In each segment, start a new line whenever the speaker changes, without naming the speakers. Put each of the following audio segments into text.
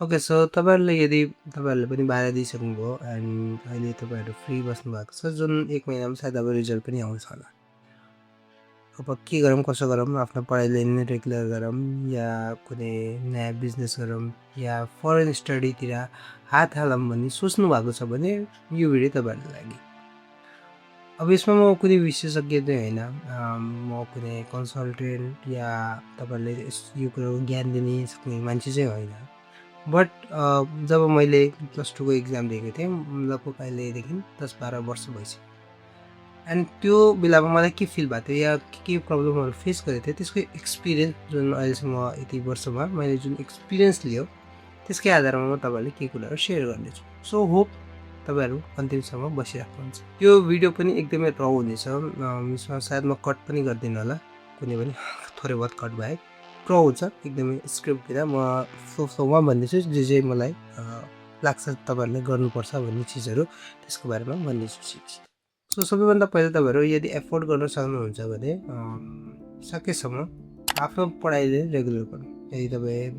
Okay so तपाईँहरूले यदि तपाईँहरूले पनि 12 दिइसक्नुभयो एन्ड अहिले तपाईँहरू फ्री बस्नुभएको छ जुन 1 महिनामा सायद अब रिजल्ट पनि आउँछ होला। अब के गरौँ कसो गरौँ आफ्नो पढाइलाई नै रेगुलर गरौँ या कुनै नयाँ बिजनेस गरौँ या फरेन स्टडीतिर हात हालौँ भन्ने सोच्नु भएको छ भने यो भिडियो तपाईँहरूको लागि। अब यसमा म कुनै विशेषज्ञ चाहिँ होइन, म कुनै कन्सल्टेन्ट या तपाईँहरूले यो कुरो ज्ञान दिने सक्ने मान्छे चाहिँ होइन। बट जब मैले +2 को एक्जाम दिएको थिएँ लगभग अहिलेदेखि 10-12 वर्ष भइसक्यो एन्ड त्यो बेलामा मलाई के फिल भएको थियो या के प्रब्लमहरू फेस गरेको थिएँ त्यसको एक्सपिरियन्स जुन अहिलेसम्म यति वर्षमा मैले जुन एक्सपिरियन्स लियो त्यसकै आधारमा म तपाईँहरूले केही कुराहरू सेयर गर्नेछु। सो होप तपाईँहरू अन्तिमसम्म बसिराख्नुहुन्छ। त्यो भिडियो पनि एकदमै र हुनेछ, यसमा सायद म कट पनि गर्दिनँ होला, कुनै पनि थोरै बहुत कट बाहेक र हुन्छ एकदमै स्क्रिप्टतिर म फ्लोमा भन्दैछु जे मलाई लाग्छ तपाईँहरूले गर्नुपर्छ भन्ने चिजहरू त्यसको बारेमा भन्दैछु। सो सबैभन्दा पहिला तपाईँहरू यदि एफोर्ड गर्न सक्नुहुन्छ भने सकेसम्म आफ्नो पढाइले रेगुलर गर्नु। यदि तपाईँ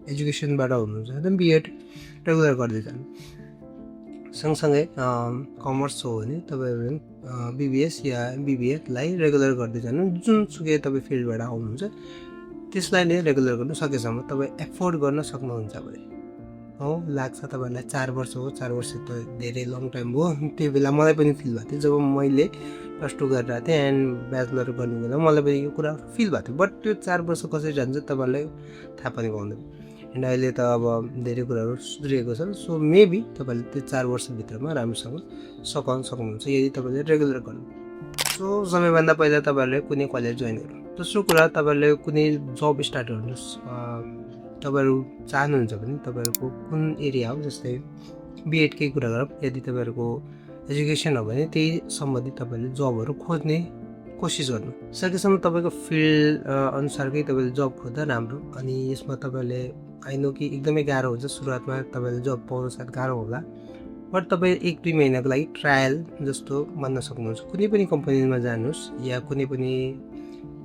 एजुकेसनबाट हुनुहुन्छ भने बिएड रेगुलर गर्दै जानु। सँगसँगै कमर्स हो भने तपाईँहरू बिबिएस या एमबिबिएलाई रेगुलर गर्दै जानु। जुनसुकै तपाईँ फिल्डबाट आउनुहुन्छ त्यसलाई नै रेगुलर गर्नु सकेसम्म तपाईँ एफोर्ड गर्न सक्नुहुन्छ भने। हो लाग्छ तपाईँहरूलाई 4 वर्ष हो, 4 वर्ष त धेरै लङ टाइम हो। त्यो बेला मलाई पनि फिल भएको थियो जब मैले +2 गरिरहेको थिएँ एन्ड ब्याचलर गर्ने बेला मलाई पनि यो कुरा फिल भएको थियो। बट त्यो 4 वर्ष कसरी जान्छ तपाईँहरूलाई थाहा पनि पाउँदैन एन्ड अहिले त अब धेरै कुराहरू सुध्रिएको छ। सो मेबी तपाईँले त्यो 4 वर्षभित्रमा राम्रोसँग सघाउन सक्नुहुन्छ यदि तपाईँले रेगुलर गर्नु। सो सबैभन्दा पहिला तपाईँहरूले कुनै कलेज जोइन गर्नु। दोस्रो कुरा तपाईँहरूले कुनै जब स्टार्ट गर्नुहोस्। तपाईँहरू चाहनुहुन्छ भने तपाईँहरूको कुन एरिया हो, जस्तै बिएडकै कुरा गरौँ, यदि तपाईँहरूको एजुकेसन हो भने त्यही सम्बन्धित तपाईँले जबहरू खोज्ने कोसिस गर्नु। सकेसम्म तपाईँको फिल्ड अनुसारकै तपाईँले जब खोज्दा राम्रो। अनि यसमा तपाईँले आइनो कि एकदमै गाह्रो हुन्छ, सुरुवातमा तपाईँले जब पाउनु सायद गाह्रो होला, बट तपाईँ 1-2 महिनाको लागि ट्रायल जस्तो मान्न सक्नुहुन्छ। कुनै पनि कम्पनीमा जानुहोस् या कुनै पनि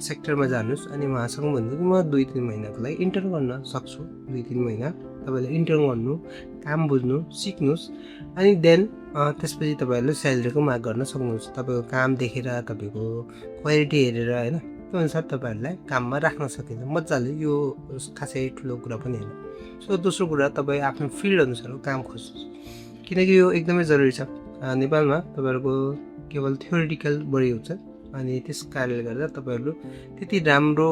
सेक्टरमा जानुहोस् अनि उहाँसँग भन्नु कि म 2-3 महिनाको लागि इन्टर्न गर्न सक्छु। 2-3 महिना तपाईँले इन्टर्न गर्नु, काम बुझ्नु, सिक्नुहोस् अनि देन त्यसपछि तपाईँहरूले स्यालेरीको माग गर्न सक्नुहुन्छ। तपाईँको काम देखेर, तपाईँको क्वालिटी हेरेर होइन, त्यो अनुसार तपाईँहरूलाई काममा राख्न सकिन्छ मजाले। यो खासै ठुलो कुरा पनि होइन। सो दोस्रो कुरा तपाईँ आफ्नो फिल्ड अनुसारको काम खोज्नुहोस्, किनकि यो एकदमै जरुरी छ। नेपालमा तपाईँहरूको केवल थ्योरिटिकल बढी हुन्छ अनि त्यस कारणले गर्दा तपाईँहरू त्यति राम्रो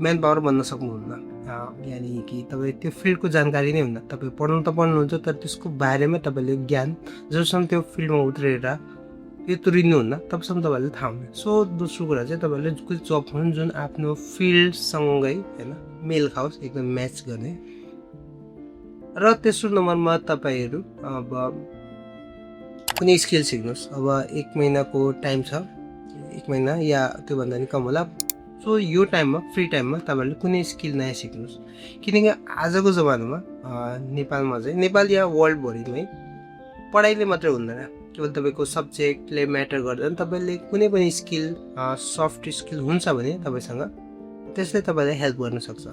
म्यान पावर बन्न सक्नुहुन्न। यानि कि तपाईँ त्यो फिल्डको जानकारी नै हुन्न। तपाईँ पढ्नु त पढ्नुहुन्छ तर त्यसको बारेमा तपाईँले ज्ञान जबसम्म त्यो फिल्डमा उत्रेर तुरिनुहुन्न तबसम्म तपाईँहरूले थाहा हुन्न। सो दोस्रो कुरा चाहिँ तपाईँहरूले कुनै जब खोज्नु जुन आफ्नो फिल्डसँगै होइन मेल खाओस्, एकदम म्याच गर्ने। र तेस्रो नम्बरमा तपाईँहरू अब कुनै स्किल सिक्नुहोस्। अब 1 महिनाको टाइम छ, 1 महिना या त्योभन्दा नि कम होला। सो यो टाइममा फ्री टाइममा तपाईँहरूले कुनै स्किल नयाँ सिक्नुहोस्, किनकि आजको जमानामा नेपालमा चाहिँ, नेपाल या वर्ल्डभरिमै पढाइले मात्रै हुँदैन, केवल तपाईँको सब्जेक्टले म्याटर गर्दैन। तपाईँले कुनै पनि स्किल, सफ्ट स्किल हुन्छ भने तपाईँसँग त्यसले तपाईँलाई हेल्प गर्न सक्छ।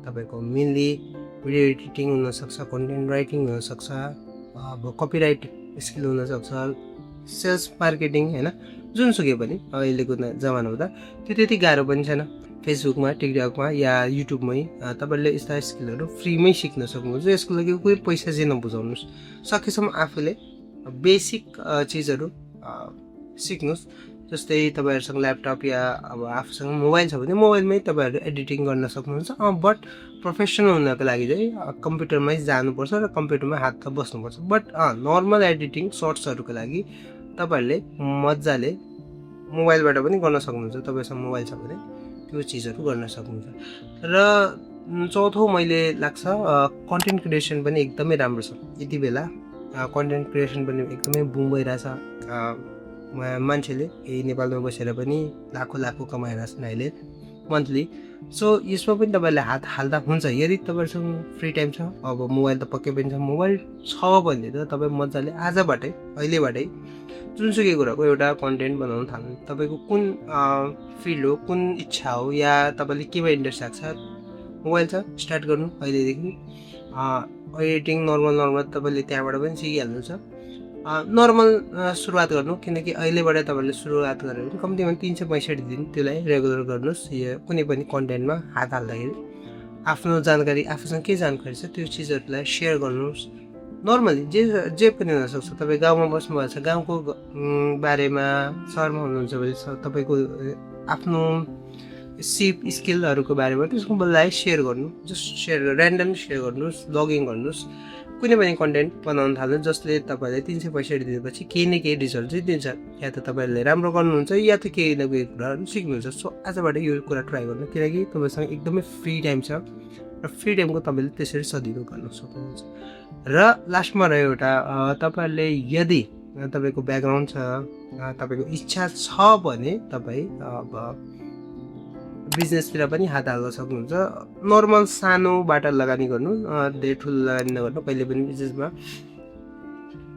तपाईँको मेनली भिडियो एडिटिङ हुनसक्छ, कन्टेन्ट राइटिङ हुनसक्छ, अब कपिराइट स्किल हुनसक्छ, सेल्स मार्केटिङ होइन, जुनसुकै पनि अहिलेको जमानामा त त्यो त्यति गाह्रो पनि छैन। फेसबुकमा, टिकटकमा या युट्युबमै तपाईँले यस्ता स्किलहरू फ्रीमै सिक्न सक्नुहुन्छ। यसको लागि कोही पैसा चाहिँ नबुझाउनुहोस्। सकेसम्म आफूले बेसिक चिजहरू सिक्नुहोस्। जस्तै तपाईँहरूसँग ल्यापटप या अब आफूसँग मोबाइल छ भने मोबाइलमै तपाईँहरू एडिटिङ गर्न सक्नुहुन्छ। बट प्रोफेसनल हुनको लागि चाहिँ कम्प्युटरमै जानुपर्छ र कम्प्युटरमा हात त बस्नुपर्छ। बट नर्मल एडिटिङ सर्ट्सहरूको लागि तपाईँहरूले मजाले मोबाइलबाट पनि गर्न सक्नुहुन्छ। तपाईँसँग मोबाइल छ भने त्यो चिजहरू गर्न सक्नुहुन्छ। र चौथो मैले लाग्छ कन्टेन्ट क्रिएसन पनि एकदमै राम्रो छ। यति बेला कन्टेन्ट क्रिएसन पनि एकदमै बुम भइरहेछ। मान्छेले यही नेपालमा बसेर पनि लाखौँ कमाइरहेछन् अहिले मन्थली। सो यसमा पनि तपाईँहरूले हात हाल्दा हुन्छ यदि तपाईँहरूसँग फ्री टाइम छ। अब मोबाइल त पक्कै पनि छ, मोबाइल छ भने त तपाईँ मजाले आजबाटै, अहिलेबाटै जुनसुकै कुराको एउटा कन्टेन्ट बनाउन थाल्नु। तपाईँको कुन फिल्ड हो, कुन इच्छा हो या तपाईँले केमा इन्ट्रेस्ट लाग्छ मोबाइल छ स्टार्ट गर्नु अहिलेदेखि। एडिटिङ नर्मल तपाईँले त्यहाँबाट पनि सिकिहाल्नुहुन्छ। नर्मल सुरुवात गर्नु, किनकि अहिलेबाट तपाईँले सुरुवात गरेर पनि कम्तीमा 365 दिन त्यसलाई रेगुलर गर्नुहोस्। यो कुनै पनि कन्टेन्टमा हात हाल्दाखेरि आफ्नो जानकारी, आफूसँग के जानकारी छ त्यो चिजहरूलाई सेयर गर्नुहोस्। नर्मली जे पनि हुनसक्छ। तपाईँ गाउँमा बस्नुभएको छ, गाउँको बारेमा, सहरमा हुनुहुन्छ भने तपाईँको आफ्नो सिप स्किलहरूको बारेमा त्यसको बल्ल सेयर गर्नु, जस्ट सेयर ऱ्यान्डम सेयर गर्नुहोस्, ब्लगिङ गर्नुहोस्, कुनै पनि कन्टेन्ट बनाउन थाल्नु जसले तपाईँलाई 365 दिनपछि केही न केही रिजल्ट चाहिँ दिन्छ। या त तपाईँहरूले राम्रो गर्नुहुन्छ या त केही न केही कुराहरू सिक्नुहुन्छ। सो आजबाट यो कुरा ट्राई गर्नु, किनकि तपाईँसँग एकदमै फ्री टाइम छ र फ्री टाइमको तपाईँले त्यसरी सजिलो गर्न सक्नुहुन्छ। र लास्टमा रह्यो एउटा, तपाईँहरूले यदि तपाईँको ब्याकग्राउन्ड छ, तपाईँको इच्छा छ भने तपाईँ अब बिजनेसतिर पनि हात हाल्न सक्नुहुन्छ। नर्मल सानोबाट लगानी गर्नु, धेरै ठुलो लगानी नगर्नु। कहिले पनि बिजनेसमा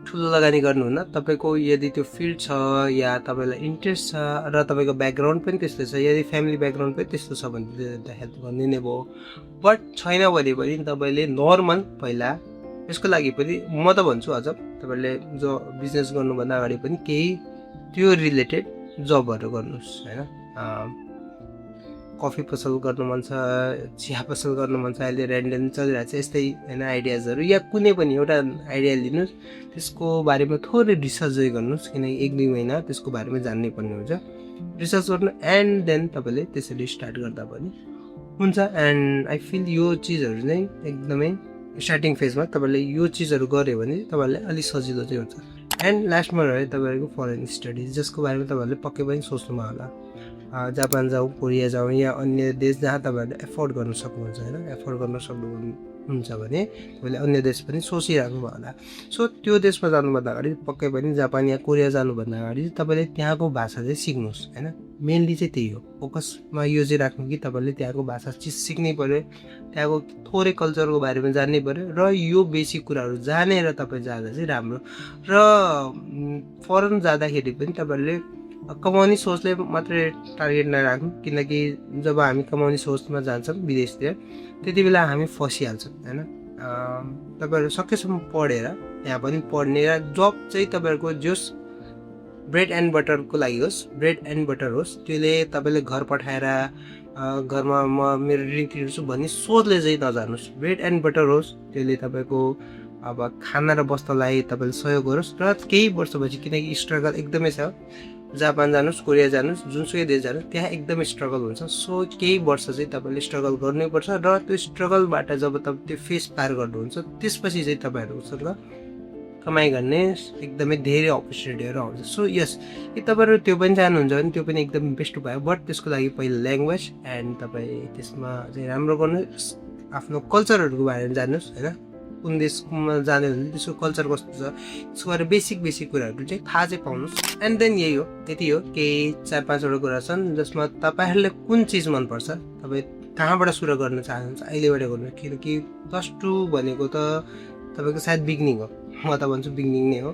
ठुलो लगानी गर्नुहुन्न। तपाईँको यदि त्यो फिल्ड छ या तपाईँलाई इन्ट्रेस्ट छ र तपाईँको ब्याकग्राउन्ड पनि त्यस्तो छ, यदि फ्यामिली ब्याकग्राउन्ड पनि त्यस्तो छ भने त हेल्प गरिदिने भयो। बट छैन भने पनि तपाईँले नर्मल पहिला यसको लागि पनि म त भन्छु अझ तपाईँले जो बिजनेस गर्नुभन्दा अगाडि पनि केही त्यो रिलेटेड जबहरू गर्नुहोस् होइन। कफी पसल गर्नु मन छ, चिया पसल गर्नु मन छ, अहिले ऱ्यान्डम चलिरहेको छ यस्तै होइन आइडियाजहरू, या कुनै पनि एउटा आइडिया लिनुहोस्, त्यसको बारेमा थोरै रिसर्च गर्नुहोस्, किनकि 1-2 महिना त्यसको बारेमा जान्नै पर्ने हुन्छ। रिसर्च गर्नु एन्ड देन तपाईँले त्यसरी स्टार्ट गर्दा पनि हुन्छ। एन्ड आई फिल यो चिजहरू चाहिँ एकदमै स्टार्टिङ फेजमा तपाईँले यो चिजहरू गऱ्यो भने तपाईँलाई अलिक सजिलो चाहिँ हुन्छ। एन्ड लास्टमा रह्यो तपाईँहरूको फरेन स्टडिज, जसको बारेमा तपाईँहरूले पक्कै पनि सोच्नुभयो होला। जापान जाउँ, कोरिया जाउँ या अन्य देश जहाँ तपाईँहरूले एफोर्ड गर्न सक्नुहुन्छ होइन। एफोर्ड गर्न सक्नुहुन्छ भने तपाईँले अन्य देश पनि सोचिराख्नु भयो होला। सो त्यो देशमा जानुभन्दा अगाडि पक्कै पनि जापान या कोरिया जानुभन्दा अगाडि तपाईँले त्यहाँको भाषा चाहिँ सिक्नुहोस् होइन। मेनली चाहिँ त्यही हो, फोकसमा यो चाहिँ राख्नु कि तपाईँले त्यहाँको भाषा चिज सिक्नै पऱ्यो, त्यहाँको थोरै कल्चरको बारेमा जान्नै पऱ्यो। र यो बेसिक कुराहरू जानेर तपाईँ जाँदा चाहिँ राम्रो। र फरेन जाँदाखेरि पनि तपाईँहरूले कमाउने सोचले मात्रै टार्गेट नराख्नु, किनकि जब हामी कमाउने सोचमा जान्छौँ विदेशतिर त्यति बेला हामी फसिहाल्छौँ होइन। तपाईँहरू सकेसम्म पढेर त्यहाँ पनि पढ्ने र जब चाहिँ तपाईँहरूको जोस् ब्रेड एन्ड बटरको लागि होस्, ब्रेड एन्ड बटर होस्, त्यसले तपाईँले घर पठाएर घरमा म मेरो ऋण तिर्छु भन्ने सोचले चाहिँ नजानुहोस्। ब्रेड एन्ड बटर होस्, त्यसले तपाईँको अब खाना र बस्नलाई तपाईँले सहयोग गरोस्। र केही वर्षपछि, किनकि स्ट्रगल एकदमै छ, जापान जानुहोस्, कोरिया जानुहोस्, जुनसुकै देश जानुहोस्, त्यहाँ एकदमै स्ट्रगल हुन्छ। सो केही वर्ष चाहिँ तपाईँले स्ट्रगल गर्नैपर्छ। र त्यो स्ट्रगलबाट जब तपाईँ त्यो फेस पार गर्नुहुन्छ त्यसपछि चाहिँ तपाईँहरूसँग कमाइ गर्ने एकदमै धेरै अपर्च्युनिटीहरू आउँछ। सो यस, कि तपाईँहरू त्यो पनि चाहनुहुन्छ भने त्यो पनि एकदम बेस्ट भयो। बट त्यसको लागि पहिला ल्याङ्ग्वेज एन्ड तपाईँ त्यसमा चाहिँ राम्रो गर्नुहोस्, आफ्नो कल्चरहरूको बारेमा जान्नुहोस् होइन। कुन देशमा जाँदै हुन्छ त्यसको कल्चर कस्तो छ, त्यसको बारे बेसिक कुराहरू चाहिँ थाहा चाहिँ पाउनुहोस्। एन्ड देन यही हो, त्यति हो। केही 4-5वटा कुरा छन् जसमा तपाईँहरूले कुन चिज मनपर्छ, तपाईँ कहाँबाट सुरु गर्न चाहनुहुन्छ अहिलेबाट गर्नु, किनकि +2 भनेको त तपाईँको सायद बिगिनिङ हो। म त भन्छु बिगिनिङ नै हो।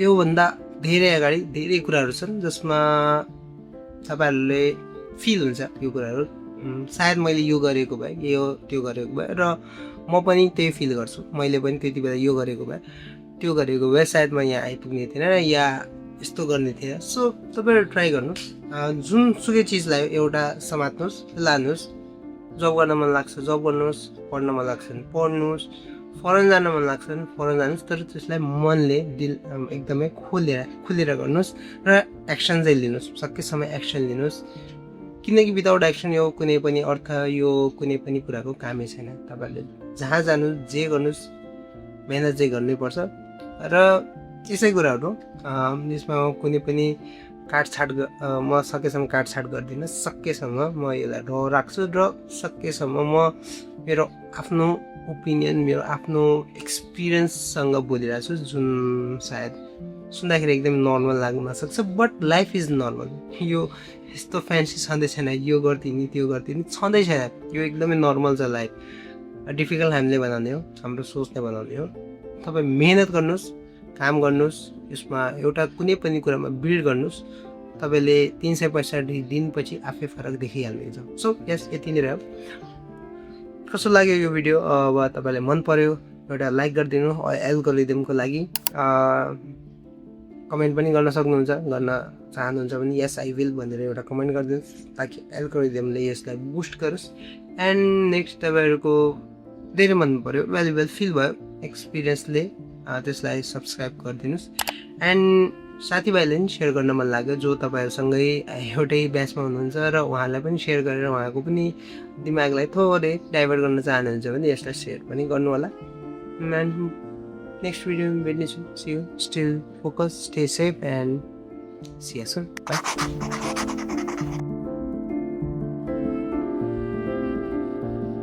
योभन्दा धेरै अगाडि धेरै कुराहरू छन् जसमा तपाईँहरूले फिल हुन्छ यो कुराहरू, सायद मैले यो गरेको भए, यो त्यो गरेको भए, र म पनि त्यही फिल गर्छु, मैले पनि त्यति बेला यो गरेको भए, त्यो गरेको भए सायद म यहाँ आइपुग्ने थिएन र या यस्तो गर्ने थिएन। सो तपाईँहरू ट्राई गर्नुहोस्, जुनसुकै चिजलाई एउटा समात्नुहोस्, लानुहोस्। जब गर्न मन लाग्छ जब गर्नुहोस्, पढ्न मन लाग्छ भने पढ्नुहोस्, फरेन जान मन लाग्छ भने फरेन जानुहोस्, तर त्यसलाई मनले दिल एकदमै खुलेर गर्नुहोस् र एक्सन चाहिँ लिनुहोस्। सकेसम्म एक्सन लिनुहोस्, किनकि विदाउट एक्सन यो कुनै पनि अर्थ, यो कुनै पनि कुराको कामै छैन। तपाईँहरूले जहाँ जानुहोस्, जे गर्नुहोस्, मेहनत चाहिँ गर्नैपर्छ। र यसै कुराहरू यसमा कुनै पनि काटछाट म सकेसम्म काटछाट गर्दिनँ। सकेसम्म म यसलाई राख्छु र सकेसम्म म मेरो आफ्नो ओपिनियन, मेरो आफ्नो एक्सपिरियन्ससँग बोलिरहेको छु, जुन सायद सुन्दाखेरि एकदम नर्मल लाग्न सक्छ, बट लाइफ इज नर्मल। यो यस्तो फ्यान्सी छँदै छैन, यो गर्दिने त्यो गर्दिने छँदै छैन, यो एकदमै नर्मल छ लाइफ। डिफिकल्ट हामीले बनाउने हो, हाम्रो सोचले बनाउने हो। तपाईँ मेहनत गर्नुहोस्, काम गर्नुहोस्, यसमा एउटा कुनै पनि कुरामा बिल्ड गर्नुहोस्, तपाईँले 365 दिनपछि आफै फरक देखिहाल्नुहुन्छ। सो यस, यति नै रह्यो। कस्तो लाग्यो यो भिडियो, अब तपाईँलाई मन पर्यो एउटा लाइक गरिदिनु एल्गोरिदमको लागि। कमेन्ट पनि गर्न सक्नुहुन्छ, गर्न चाहनुहुन्छ भने यस आई विल भनेर एउटा कमेन्ट गरिदिनुहोस् ताकि एल्गोरिदमले यसलाई बुस्ट गरोस्। एन्ड नेक्स्ट तपाईँहरूको धेरै मन पर्यो, भ्यालुएबल फिल भयो एक्सपिरियन्सले, त्यसलाई सब्सक्राइब गरिदिनुहोस्। एन्ड साथीभाइले पनि सेयर गर्न मन लाग्यो जो तपाईँहरूसँगै एउटै ब्याचमा हुनुहुन्छ र उहाँलाई पनि सेयर गरेर उहाँको पनि दिमागलाई थोरै डाइभर्ट गर्न चाहनुहुन्छ भने यसलाई सेयर पनि गर्नु होला। एन्ड नेक्स्ट भिडियोमा भेट्नेछु। See you, still focus, stay safe and see you soon, by.